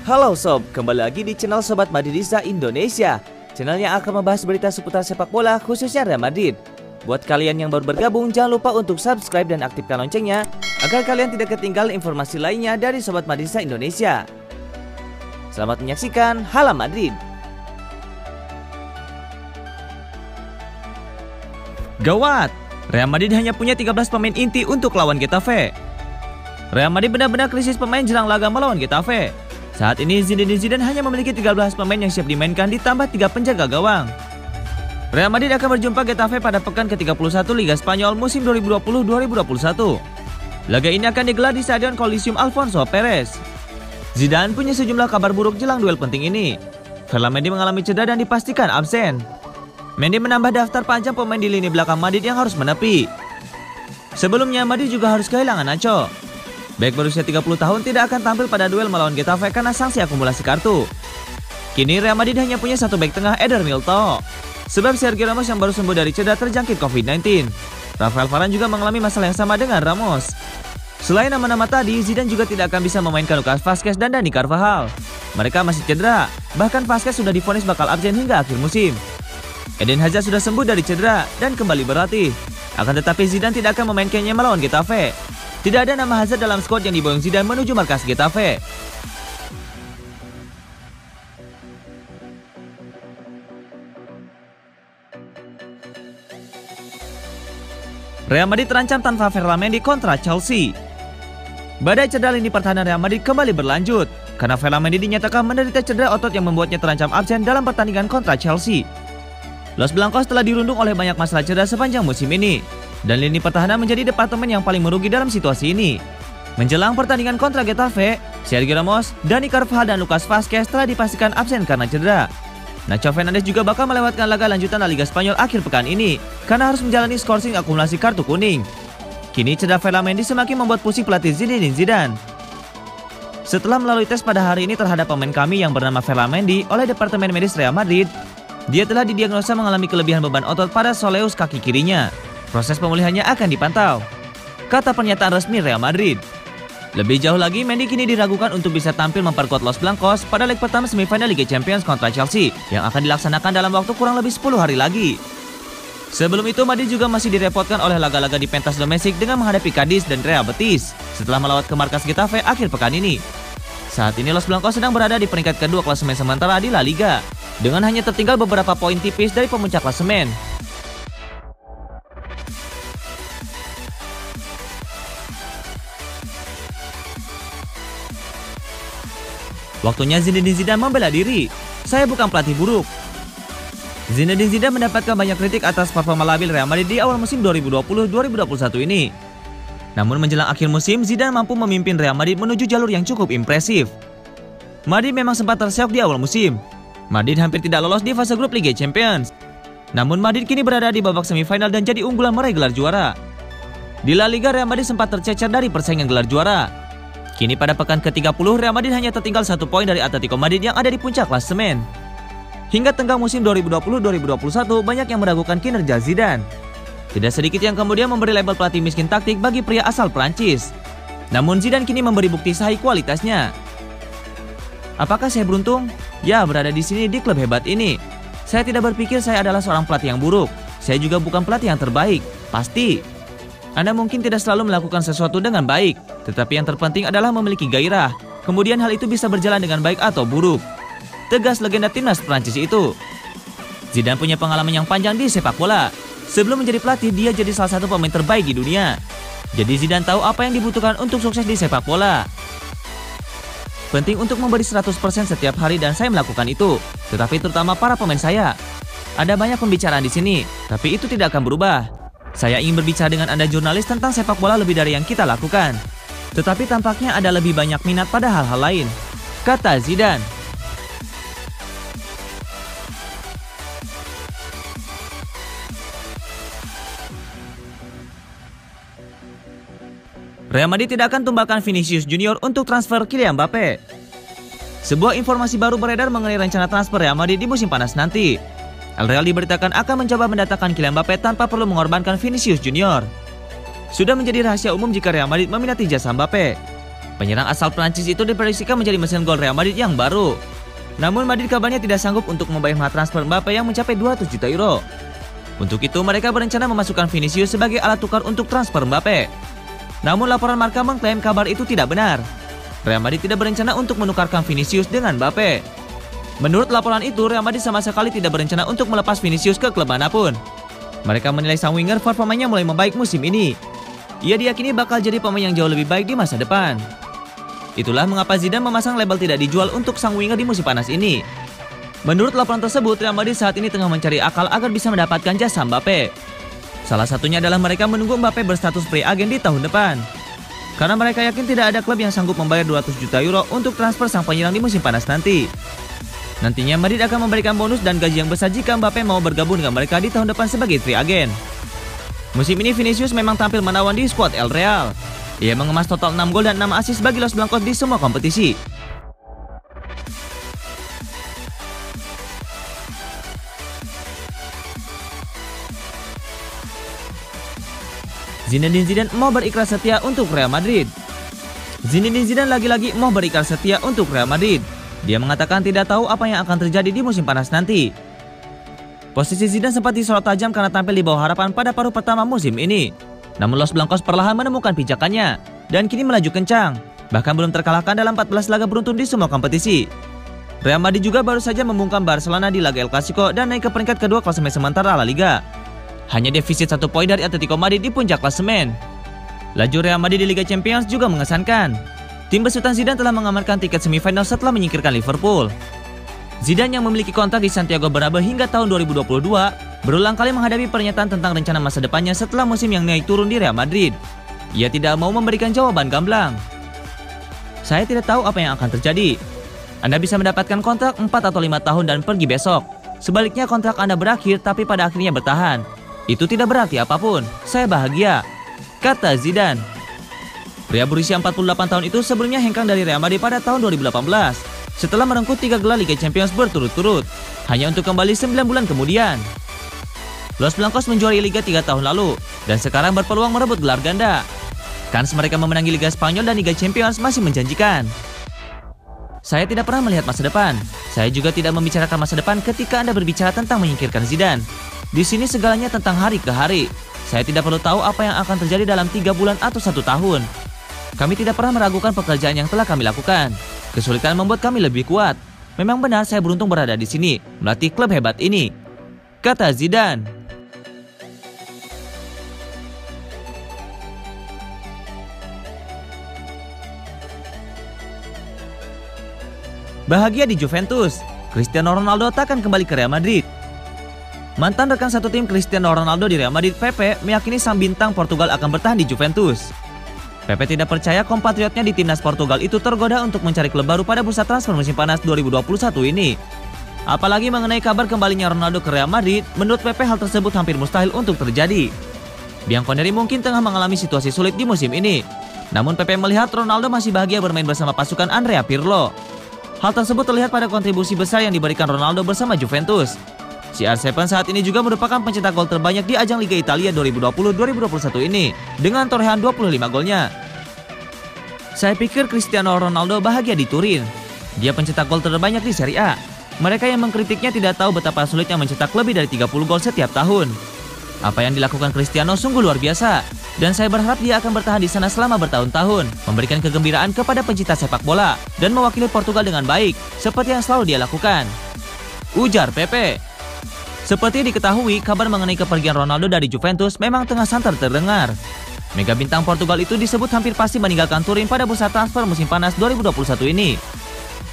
Halo sob, kembali lagi di channel Sobat Madridista Indonesia. Channel yang akan membahas berita seputar sepak bola khususnya Real Madrid. Buat kalian yang baru bergabung, jangan lupa untuk subscribe dan aktifkan loncengnya agar kalian tidak ketinggalan informasi lainnya dari Sobat Madridista Indonesia. Selamat menyaksikan Hala Madrid. Gawat, Real Madrid hanya punya 13 pemain inti untuk lawan Getafe. Real Madrid benar-benar krisis pemain jelang laga melawan Getafe. Saat ini Zinedine Zidane hanya memiliki 13 pemain yang siap dimainkan ditambah 3 penjaga gawang. Real Madrid akan berjumpa Getafe pada pekan ke-31 Liga Spanyol musim 2020-2021. Laga ini akan digelar di Stadion Coliseum Alfonso Perez. Zidane punya sejumlah kabar buruk jelang duel penting ini. Ferland Mendy mengalami cedera dan dipastikan absen. Mendy menambah daftar panjang pemain di lini belakang Madrid yang harus menepi. Sebelumnya Madrid juga harus kehilangan Nacho. Bek berusia 30 tahun tidak akan tampil pada duel melawan Getafe karena sanksi akumulasi kartu. Kini Real Madrid hanya punya satu bek tengah, Eder Militao. Sebab Sergio Ramos yang baru sembuh dari cedera terjangkit COVID-19. Rafael Varane juga mengalami masalah yang sama dengan Ramos. Selain nama-nama tadi, Zidane juga tidak akan bisa memainkan Lucas Vazquez dan Dani Carvajal. Mereka masih cedera, bahkan Vazquez sudah divonis bakal absen hingga akhir musim. Eden Hazard sudah sembuh dari cedera dan kembali berlatih. Akan tetapi Zidane tidak akan memainkannya melawan Getafe. Tidak ada nama Hazard dalam skuad yang diboyong Zidane menuju markas Getafe. Real Madrid terancam tanpa Ferland Mendy kontra Chelsea. Badai cedera lini pertahanan Real Madrid kembali berlanjut karena Ferland Mendy dinyatakan menderita cedera otot yang membuatnya terancam absen dalam pertandingan kontra Chelsea. Los Blancos telah dirundung oleh banyak masalah cedera sepanjang musim ini. Dan lini pertahanan menjadi departemen yang paling merugi dalam situasi ini. Menjelang pertandingan kontra Getafe, Sergio Ramos, Dani Carvajal dan Lucas Vazquez telah dipastikan absen karena cedera. Nacho Fernandes juga bakal melewatkan laga lanjutan La Liga Spanyol akhir pekan ini karena harus menjalani skorsing akumulasi kartu kuning. Kini cedera Ferland Mendy semakin membuat pusing pelatih Zinedine Zidane. Setelah melalui tes pada hari ini terhadap pemain kami yang bernama Ferland Mendy oleh Departemen Medis Real Madrid, dia telah didiagnosa mengalami kelebihan beban otot pada soleus kaki kirinya. Proses pemulihannya akan dipantau, kata pernyataan resmi Real Madrid. Lebih jauh lagi, Mendy kini diragukan untuk bisa tampil memperkuat Los Blancos pada leg pertama semifinal Liga Champions kontra Chelsea yang akan dilaksanakan dalam waktu kurang lebih 10 hari lagi. Sebelum itu, Madrid juga masih direpotkan oleh laga-laga di pentas domestik dengan menghadapi Cadiz dan Real Betis setelah melawat ke markas Getafe akhir pekan ini. Saat ini Los Blancos sedang berada di peringkat kedua klasemen sementara di La Liga dengan hanya tertinggal beberapa poin tipis dari pemuncak klasemen. Waktunya Zinedine Zidane membela diri. Saya bukan pelatih buruk. Zinedine Zidane mendapatkan banyak kritik atas performa labil Real Madrid di awal musim 2020-2021 ini. Namun menjelang akhir musim, Zidane mampu memimpin Real Madrid menuju jalur yang cukup impresif. Madrid memang sempat terseok di awal musim. Madrid hampir tidak lolos di fase grup Liga Champions. Namun Madrid kini berada di babak semifinal dan jadi unggulan meraih gelar juara. Di La Liga, Real Madrid sempat tercecer dari persaingan gelar juara. Kini pada pekan ke-30, Real Madrid hanya tertinggal 1 poin dari Atletico Madrid yang ada di puncak klasemen. Hingga tenggang musim 2020-2021, banyak yang meragukan kinerja Zidane. Tidak sedikit yang kemudian memberi label pelatih miskin taktik bagi pria asal Prancis. Namun Zidane kini memberi bukti sahih kualitasnya. Apakah saya beruntung? Ya, berada di sini di klub hebat ini. Saya tidak berpikir saya adalah seorang pelatih yang buruk. Saya juga bukan pelatih yang terbaik, pasti. Anda mungkin tidak selalu melakukan sesuatu dengan baik, tetapi yang terpenting adalah memiliki gairah. Kemudian hal itu bisa berjalan dengan baik atau buruk. Tegas legenda timnas Prancis itu. Zidane punya pengalaman yang panjang di sepak bola. Sebelum menjadi pelatih, dia jadi salah satu pemain terbaik di dunia. Jadi Zidane tahu apa yang dibutuhkan untuk sukses di sepak bola. Penting untuk memberi 100% setiap hari dan saya melakukan itu. Tetapi terutama para pemain saya. Ada banyak pembicaraan di sini, tapi itu tidak akan berubah. Saya ingin berbicara dengan Anda jurnalis tentang sepak bola lebih dari yang kita lakukan. Tetapi tampaknya ada lebih banyak minat pada hal-hal lain, kata Zidane. Real Madrid tidak akan tumbalkan Vinicius Junior untuk transfer Kylian Mbappe. Sebuah informasi baru beredar mengenai rencana transfer Real Madrid di musim panas nanti. El Real diberitakan akan mencoba mendatangkan Kylian Mbappe tanpa perlu mengorbankan Vinicius Junior. Sudah menjadi rahasia umum jika Real Madrid meminati jasa Mbappe. Penyerang asal Prancis itu diprediksikan menjadi mesin gol Real Madrid yang baru. Namun Madrid kabarnya tidak sanggup untuk membayar mahar transfer Mbappe yang mencapai 200 juta euro. Untuk itu mereka berencana memasukkan Vinicius sebagai alat tukar untuk transfer Mbappe. Namun laporan Marca mengklaim kabar itu tidak benar. Real Madrid tidak berencana untuk menukarkan Vinicius dengan Mbappe. Menurut laporan itu, Real Madrid sama sekali tidak berencana untuk melepas Vinicius ke klub manapun. Mereka menilai sang winger performanya mulai membaik musim ini. Ia diyakini bakal jadi pemain yang jauh lebih baik di masa depan. Itulah mengapa Zidane memasang label tidak dijual untuk sang winger di musim panas ini. Menurut laporan tersebut, Real Madrid saat ini tengah mencari akal agar bisa mendapatkan jasa Mbappe. Salah satunya adalah mereka menunggu Mbappe berstatus free agent di tahun depan. Karena mereka yakin tidak ada klub yang sanggup membayar 200 juta euro untuk transfer sang penyerang di musim panas nanti. Nantinya Madrid akan memberikan bonus dan gaji yang besar jika Mbappe mau bergabung dengan mereka di tahun depan sebagai free agent. Musim ini Vinicius memang tampil menawan di skuad El Real. Ia mengemas total 6 gol dan 6 assist bagi Los Blancos di semua kompetisi. Zinedine Zidane mau berikrar setia untuk Real Madrid. Zinedine Zidane lagi-lagi mau berikrar setia untuk Real Madrid. Dia mengatakan tidak tahu apa yang akan terjadi di musim panas nanti. Posisi Zidane sempat disorot tajam karena tampil di bawah harapan pada paruh pertama musim ini. Namun Los Blancos perlahan menemukan pijakannya dan kini melaju kencang. Bahkan belum terkalahkan dalam 14 laga beruntun di semua kompetisi. Real Madrid juga baru saja membungkam Barcelona di laga El Clasico dan naik ke peringkat kedua klasemen sementara La Liga. Hanya defisit 1 poin dari Atletico Madrid di puncak klasemen. Laju Real Madrid di Liga Champions juga mengesankan. Tim besutan Zidane telah mengamankan tiket semifinal setelah menyingkirkan Liverpool. Zidane yang memiliki kontrak di Santiago Bernabeu hingga tahun 2022 berulang kali menghadapi pernyataan tentang rencana masa depannya setelah musim yang naik turun di Real Madrid. Ia tidak mau memberikan jawaban gamblang. Saya tidak tahu apa yang akan terjadi. Anda bisa mendapatkan kontrak 4 atau 5 tahun dan pergi besok. Sebaliknya kontrak Anda berakhir tapi pada akhirnya bertahan. Itu tidak berarti apapun. Saya bahagia, kata Zidane. Pria berusia 48 tahun itu sebelumnya hengkang dari Real Madrid pada tahun 2018 setelah merengkuh 3 gelar Liga Champions berturut-turut, hanya untuk kembali 9 bulan kemudian. Los Blancos menjuarai Liga 3 tahun lalu dan sekarang berpeluang merebut gelar ganda. Kans mereka memenangi Liga Spanyol dan Liga Champions masih menjanjikan. Saya tidak pernah melihat masa depan. Saya juga tidak membicarakan masa depan ketika Anda berbicara tentang menyingkirkan Zidane. Di sini segalanya tentang hari ke hari. Saya tidak perlu tahu apa yang akan terjadi dalam 3 bulan atau 1 tahun. Kami tidak pernah meragukan pekerjaan yang telah kami lakukan. Kesulitan membuat kami lebih kuat. Memang benar saya beruntung berada di sini, melatih klub hebat ini, kata Zidane. Bahagia di Juventus, Cristiano Ronaldo takkan kembali ke Real Madrid. Mantan rekan satu tim Cristiano Ronaldo di Real Madrid, Pepe, meyakini sang bintang Portugal akan bertahan di Juventus. Pepe tidak percaya kompatriotnya di timnas Portugal itu tergoda untuk mencari klub baru pada bursa transfer musim panas 2021 ini. Apalagi mengenai kabar kembalinya Ronaldo ke Real Madrid, menurut Pepe hal tersebut hampir mustahil untuk terjadi. Bianconeri mungkin tengah mengalami situasi sulit di musim ini. Namun Pepe melihat Ronaldo masih bahagia bermain bersama pasukan Andrea Pirlo. Hal tersebut terlihat pada kontribusi besar yang diberikan Ronaldo bersama Juventus. CR7 saat ini juga merupakan pencetak gol terbanyak di ajang Liga Italia 2020-2021 ini dengan torehan 25 golnya. Saya pikir Cristiano Ronaldo bahagia di Turin. Dia pencetak gol terbanyak di Serie A. Mereka yang mengkritiknya tidak tahu betapa sulitnya mencetak lebih dari 30 gol setiap tahun. Apa yang dilakukan Cristiano sungguh luar biasa. Dan saya berharap dia akan bertahan di sana selama bertahun-tahun, memberikan kegembiraan kepada pencinta sepak bola dan mewakili Portugal dengan baik, seperti yang selalu dia lakukan, ujar Pepe. Seperti diketahui, kabar mengenai kepergian Ronaldo dari Juventus memang tengah santer terdengar. Mega bintang Portugal itu disebut hampir pasti meninggalkan Turin pada bursa transfer musim panas 2021 ini.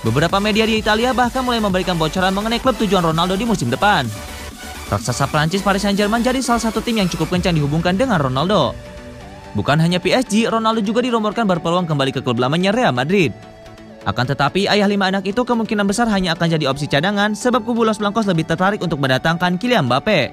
Beberapa media di Italia bahkan mulai memberikan bocoran mengenai klub tujuan Ronaldo di musim depan. Raksasa Prancis Paris Saint-Germain jadi salah satu tim yang cukup kencang dihubungkan dengan Ronaldo. Bukan hanya PSG, Ronaldo juga dirumorkan berpeluang kembali ke klub lamanya Real Madrid. Akan tetapi, ayah 5 anak itu kemungkinan besar hanya akan jadi opsi cadangan sebab kubu Los Blancos lebih tertarik untuk mendatangkan Kylian Mbappe.